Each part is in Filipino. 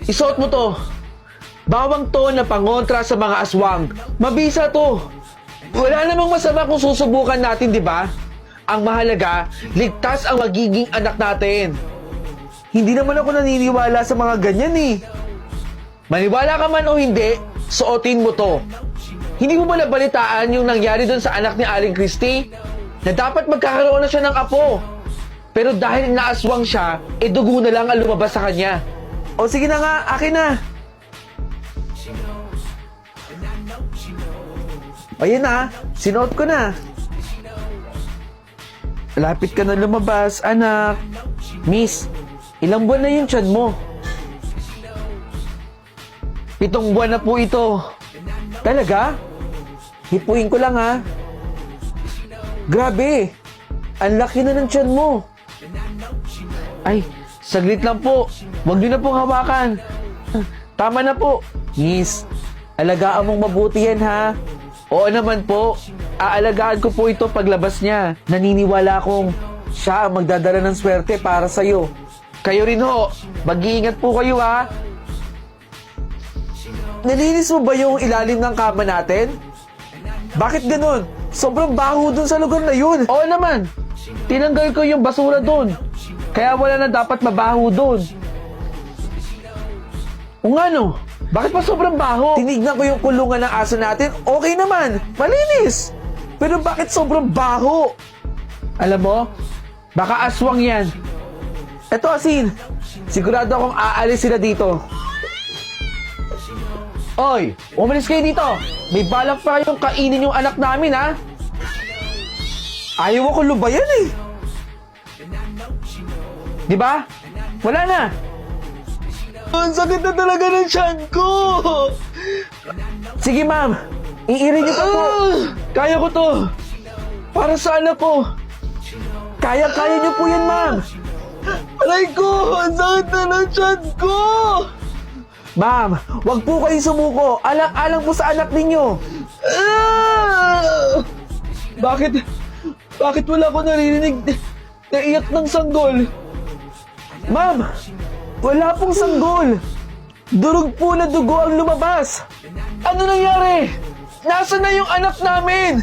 isuot mo to. Bawang to na pangontra sa mga aswang. Mabisa to. Wala namang masama kung susubukan natin, di ba? Ang mahalaga, ligtas ang magiging anak natin. Hindi naman ako naniniwala sa mga ganyan eh. Maniwala ka man o hindi, suotin mo to. Hindi mo ba nabalitaan yung nangyari dun sa anak ni Aling Christy? Na dapat magkakaroon na siya ng apo. Pero dahil naaswang siya, dugo na lang ang lumabas sa kanya. O sige na nga, akin na. Ayan na, sinuot ko na. Lapit ka na lumabas, anak. Miss, ilang buwan na yung tiyan mo? 7 buwan na po ito. Talaga? Hipuin ko lang ha. Grabe, ang laki na ng tiyan mo. Ay, saglit lang po. Huwag niyo na pong hawakan. Tama na po. Miss, alagaan mong mabuti yan ha. Oo naman po, aalagaan ko po ito paglabas niya. Naniniwala akong siya ang magdadala ng swerte para sa'yo. Kayo rin ho, mag-iingat po kayo ha. Nalinis mo ba yung ilalim ng kama natin? Bakit ganun? Sobrang baho dun sa lugar na yun. Oo naman, tinanggal ko yung basura dun. Kaya wala na dapat mabaho dun. O nga no? Bakit pa sobrang baho? Tinignan ko yung kulungan ng aso natin. Okay naman. Malinis. Pero bakit sobrang baho? Alam mo, baka aswang yan. Eto asin. Sigurado akong aalis sila dito. Oy, umalis kayo dito. May balak pa kayong kainin yung anak namin ha. Ayaw ako lubayan eh. Diba? Wala na. Ang sakit na talaga ng tiyan ko! Sige ma'am, iirin niyo pa po. Kaya ko to. Para sa anak ko. Kaya niyo po yan ma'am. Aray ko, ang sakit na ng tiyan ko! Ma'am, wag po kayong sumuko. Alang-alang po sa anak ninyo. Bakit wala ko naririnig na iyak ng sanggol? Ma'am, wala pong sanggol. Durog po na dugo ang lumabas. Ano nangyari? Nasaan na yung anak namin?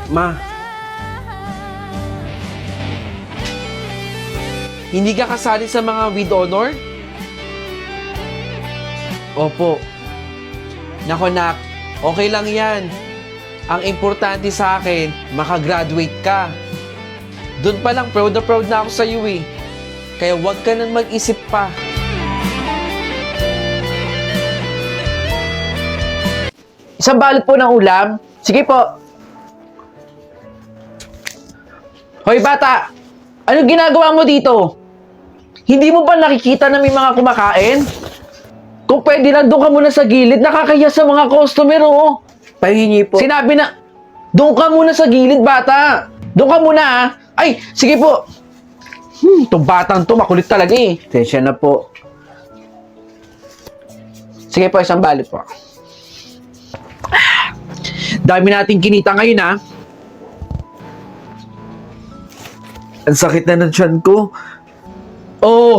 Ma. Hindi ka kasali sa mga with honor? Opo. Nako nak, okay lang yan. Ang importante sa akin, makagraduate ka. Doon pa lang, proud na ako sa iyo eh. Kaya huwag ka nang mag-isip pa. Isang balot po ng ulam? Sige po. Hoy bata, ano ginagawa mo dito? Hindi mo ba nakikita na may mga kumakain? Kung pwede lang, doon ka muna sa gilid. Nakakaya sa mga customer, oh. Pahingi po. Sinabi na, doon ka muna sa gilid, bata. Doon ka muna, ha? Ay, sige po. Itong batang to, makulit talaga eh. Tensya na po. Sige po, isang balot po. Dami nating kinita ngayon, ha? Ang sakit na ng tiyan ko. Oh,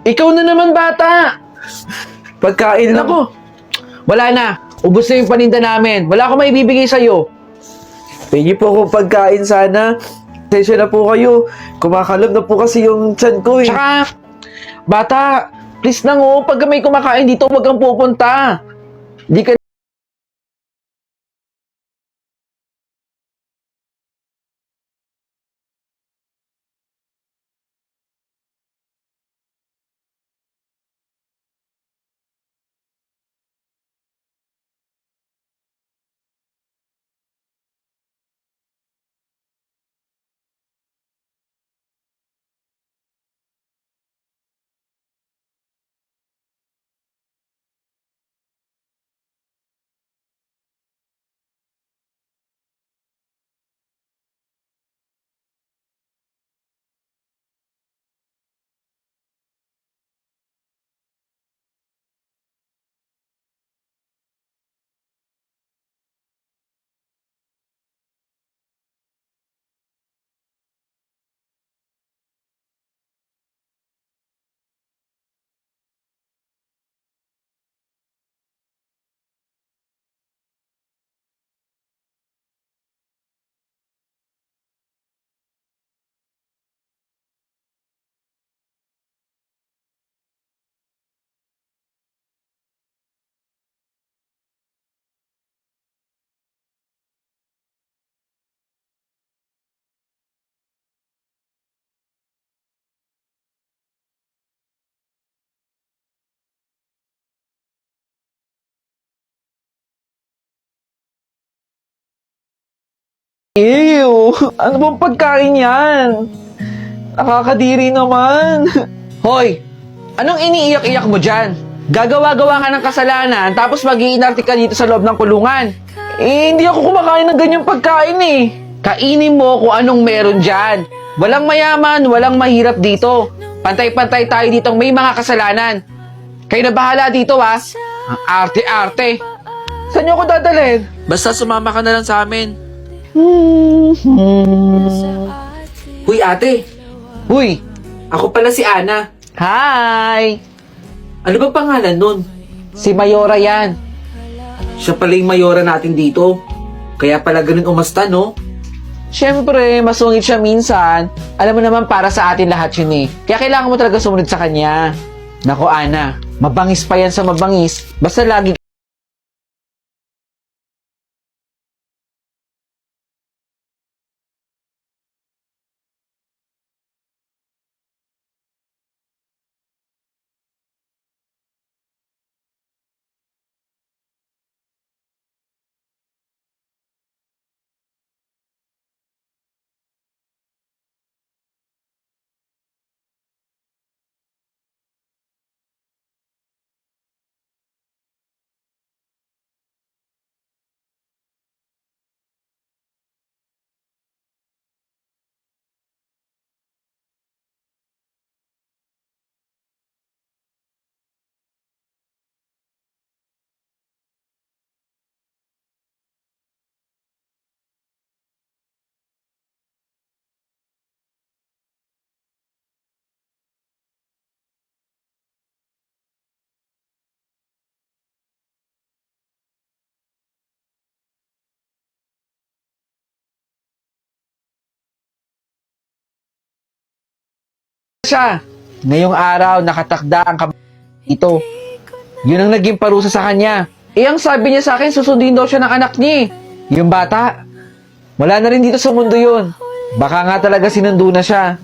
ikaw na naman, bata. Pagkain lang. Nako, wala na. Ubus na yung paninda namin. Wala akong maibibigay sa'yo. Pahingi po ako pagkain sana. Tensya na po kayo. Kumakalab na po kasi yung tiyan ko eh. Tsaka, bata, please lang oh, pag may kumakain dito, huwag kang pupunta. Di ka Ew! Ano bang pagkain yan? Nakakadiri naman. Hoy, anong iniiyak-iyak mo dyan? Gagawa-gawa ka ng kasalanan, tapos mag-iinarte ka dito sa loob ng kulungan. Eh, hindi ako kumakain ng ganyang pagkain eh. Kainin mo kung anong meron dyan. Walang mayaman, walang mahirap dito. Pantay-pantay tayo ditong may mga kasalanan. Kayo na bahala dito, ha? Ang arte-arte. Saan niyo ako dadalhin? Basta sumama ka na lang sa amin. Uy, ate. Uy, Ako pala si Ana. hi! Ano ba pangalan nun? Si Mayora yan. Siya pala yung mayora natin dito. Kaya pala ganun umasta, no? Siyempre, masungit siya minsan. Alam mo naman, para sa atin lahat yun eh. Kaya kailangan mo talaga sumunod sa kanya. Nako, Ana, mabangis pa yan sa mabangis. Basta lagi siya. Ngayong araw, nakatakda ang ito. Yun ang naging parusa sa kanya. Ang sabi niya sa akin, susundin daw siya ng anak niya. Yung bata, wala na rin dito sa mundo yun. Baka nga talaga sinundo na siya.